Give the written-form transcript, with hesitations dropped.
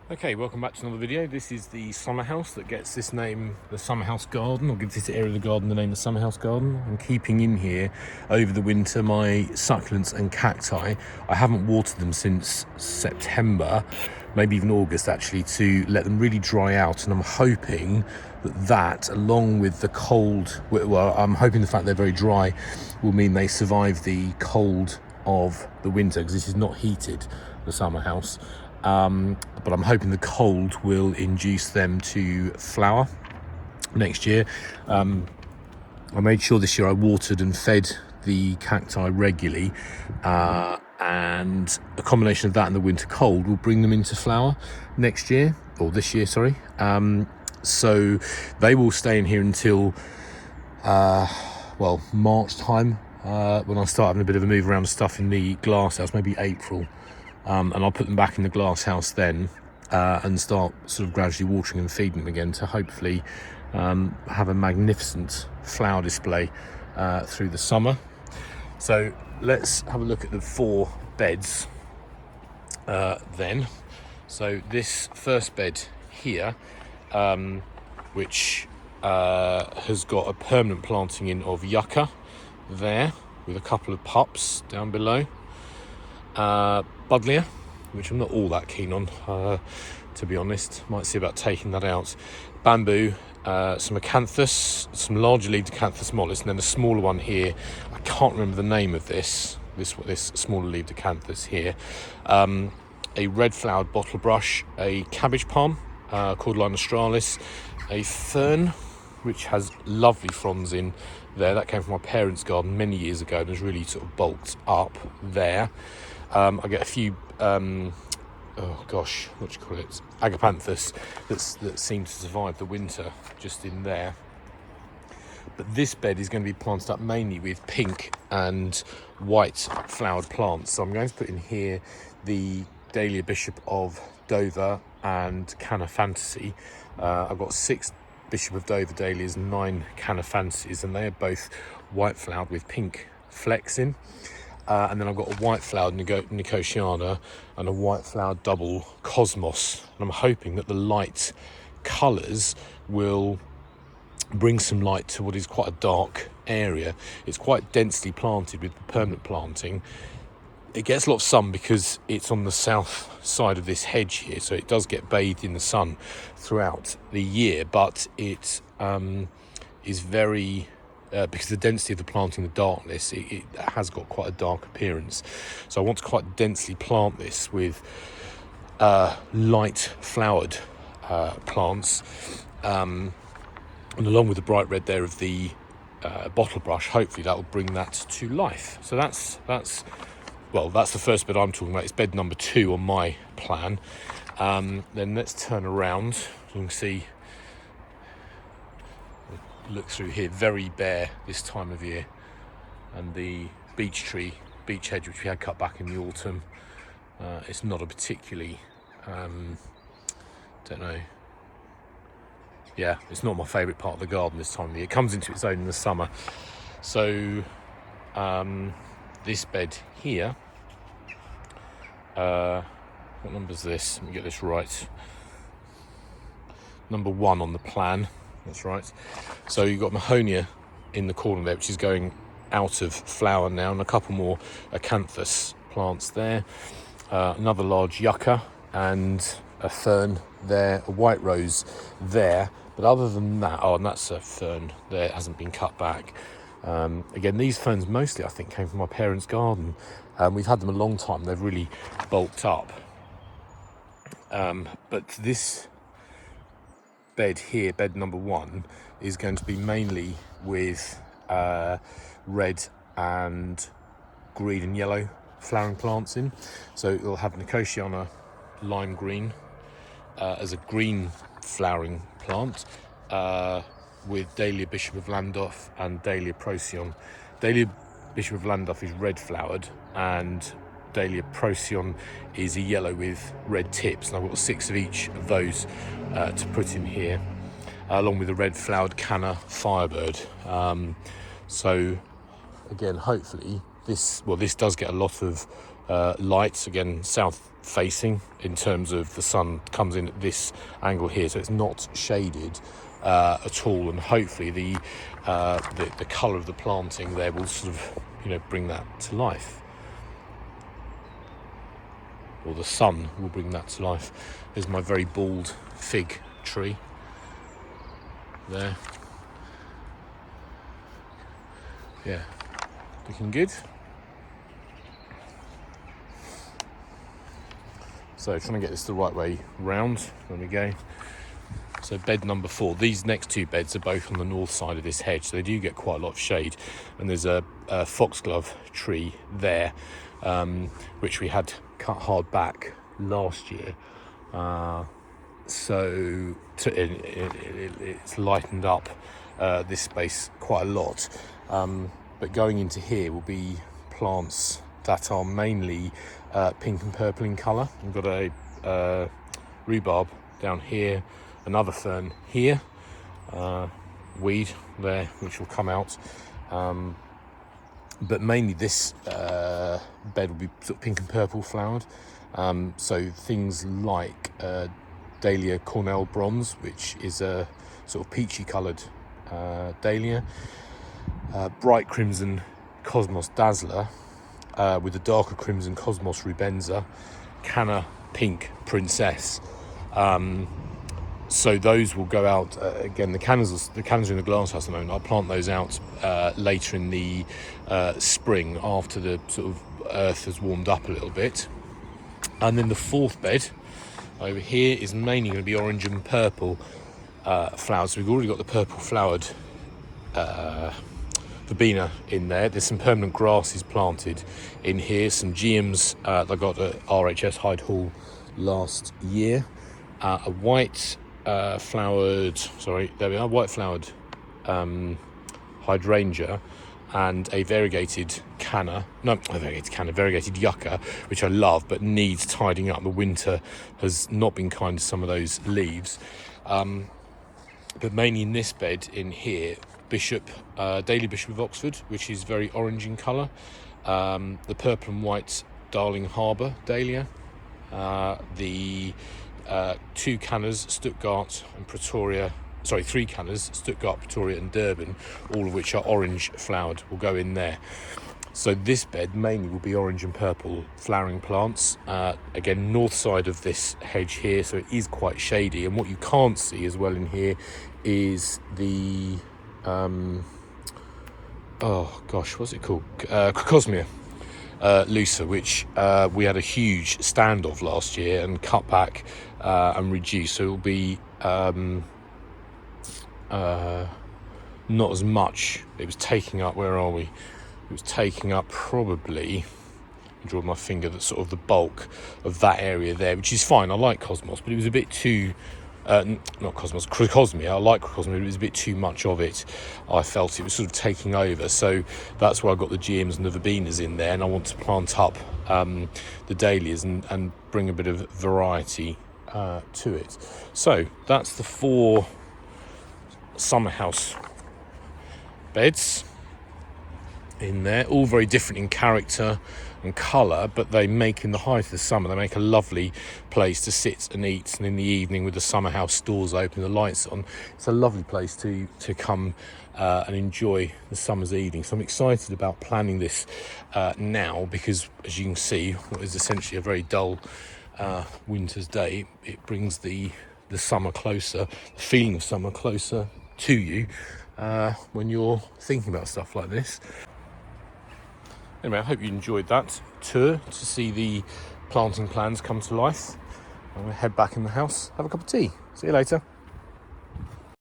Okay, welcome back to another video. This is the summer house that gets this name, the summer house garden, or gives this area of the garden the name the summer house garden. I'm keeping in here over the winter my succulents and cacti. I haven't watered them since September, maybe even August actually, to let them really dry out, and I'm hoping that along with the cold, well, I'm hoping the fact they're very dry will mean they survive the cold of the winter, because this is not heated, the summer house. But I'm hoping the cold will induce them to flower next year. I made sure this year I watered and fed the cacti regularly, and a combination of that and the winter cold will bring them into flower next year, or this year, sorry. So they will stay in here until March time, when I start having a bit of a move around stuff in the glass house, maybe April. And I'll put them back in the glass house then, and start sort of gradually watering and feeding them again to hopefully have a magnificent flower display through the summer. So let's have a look at the 4 beds then. So this first bed here, which has got a permanent planting in of yucca there with a couple of pups down below. Buddleia, which I'm not all that keen on, to be honest. Might see about taking that out. Bamboo, some acanthus, some larger leaved acanthus mollis, and then a smaller one here. I can't remember the name of this smaller leaved acanthus here. A red flowered bottle brush, a cabbage palm, Cordyline australis, a fern, which has lovely fronds in there. That came from my parents' garden many years ago and has really sort of bulked up there. I get a few, agapanthus that seem to survive the winter just in there. But this bed is going to be planted up mainly with pink and white flowered plants. So I'm going to put in here the Dahlia Bishop of Dover and Canna Fantasy. I've got 6 Bishop of Dover dahlias and 9 Canna Fantasies, and they are both white flowered with pink flecks in. And then I've got a white flowered Nicotiana and a white flowered double Cosmos. And I'm hoping that the light colours will bring some light to what is quite a dark area. It's quite densely planted with the permanent planting. It gets a lot of sun because it's on the south side of this hedge here, so it does get bathed in the sun throughout the year, but it is very... because the density of the planting, the darkness, it has got quite a dark appearance. So I want to quite densely plant this with light flowered plants, and along with the bright red there of the bottle brush, hopefully that will bring that to life. So that's the first bed I'm talking about. It's bed number 2 on my plan. Then let's turn around. You can see, look through here, very bare this time of year, and the beech hedge which we had cut back in the autumn, it's not a particularly it's not my favourite part of the garden this time of year. It comes into its own in the summer. So this bed here, what number is this? Let me get this right. Number 1 on the plan. That's right. So you've got Mahonia in the corner there, which is going out of flower now, and a couple more acanthus plants there. Another large yucca and a fern there, a white rose there. But other than that, and that's a fern there, it hasn't been cut back. Again, these ferns mostly, I think, came from my parents' garden. We've had them a long time. They've really bulked up. But this bed here, bed number 1, is going to be mainly with red and green and yellow flowering plants in. So it'll have Nicotiana lime green as a green flowering plant, with Dahlia Bishop of Llandaff and Dahlia Procyon. Dahlia Bishop of Llandaff is red flowered, and Dahlia Procyon is a yellow with red tips, and I've got 6 of each of those to put in here, along with a red flowered canna firebird. So again, hopefully this does get a lot of lights, again south facing, in terms of the sun comes in at this angle here, so it's not shaded at all, and hopefully the colour of the planting there will sort of, you know, bring that to life, or the sun will bring that to life. There's my very bald fig tree there. Yeah, looking good. So trying to get this the right way round. There we go. So bed number 4. These next 2 beds are both on the north side of this hedge, so they do get quite a lot of shade. And there's a foxglove tree there, which we had cut hard back last year. So it's lightened up this space quite a lot. But going into here will be plants that are mainly pink and purple in colour. We've got a rhubarb down here, another fern here, weed there, which will come out. But mainly this bed will be sort of pink and purple flowered. So things like Dahlia Cornell Bronze, which is a sort of peachy coloured dahlia, bright crimson Cosmos Dazzler, with a darker crimson Cosmos Rubenza, Canna Pink Princess. So those will go out again. The cannas are in the glasshouse at the moment. I'll plant those out later in the spring, after the sort of earth has warmed up a little bit. And then the 4th bed over here is mainly going to be orange and purple flowers. So we've already got the purple flowered verbena in there. There's some permanent grasses planted in here, some geums that I got at RHS Hyde Hall last year, a white flowered hydrangea, and a variegated variegated yucca, which I love but needs tidying up. The winter has not been kind to some of those leaves, but mainly in this bed in here, Daily Bishop of Oxford, which is very orange in colour, the purple and white Darling Harbour dahlia, the 2 cannas, Stuttgart and Pretoria, 3 cannas, Stuttgart, Pretoria and Durban, all of which are orange flowered, will go in there. So this bed mainly will be orange and purple flowering plants. Again, north side of this hedge here, so it is quite shady. And what you can't see as well in here is the what's it called? Crocosmia looser, which we had a huge stand of last year and cut back and reduced. So it will be not as much. It was taking up, where are we? It was taking up probably, I draw my finger, that's sort of the bulk of that area there, which is fine. I like Cosmos, but it was a bit too, Crocosmia. I like Crocosmia, but it was a bit too much of it. I felt it was sort of taking over. So that's where I got the geums and the verbenas in there, and I want to plant up the dahlias and bring a bit of variety to it. So that's the 4 summer house beds in there, all very different in character and colour, but they make, in the height of the summer, they make a lovely place to sit and eat. And in the evening, with the summer house doors open, the lights on, it's a lovely place to come and enjoy the summer's evening. So I'm excited about planning this now, because as you can see, what is essentially a very dull winter's day, it brings the summer closer, the feeling of summer closer to you when you're thinking about stuff like this. Anyway, I hope you enjoyed that tour to see the planting plans come to life. I'm going to head back in the house, have a cup of tea. See you later.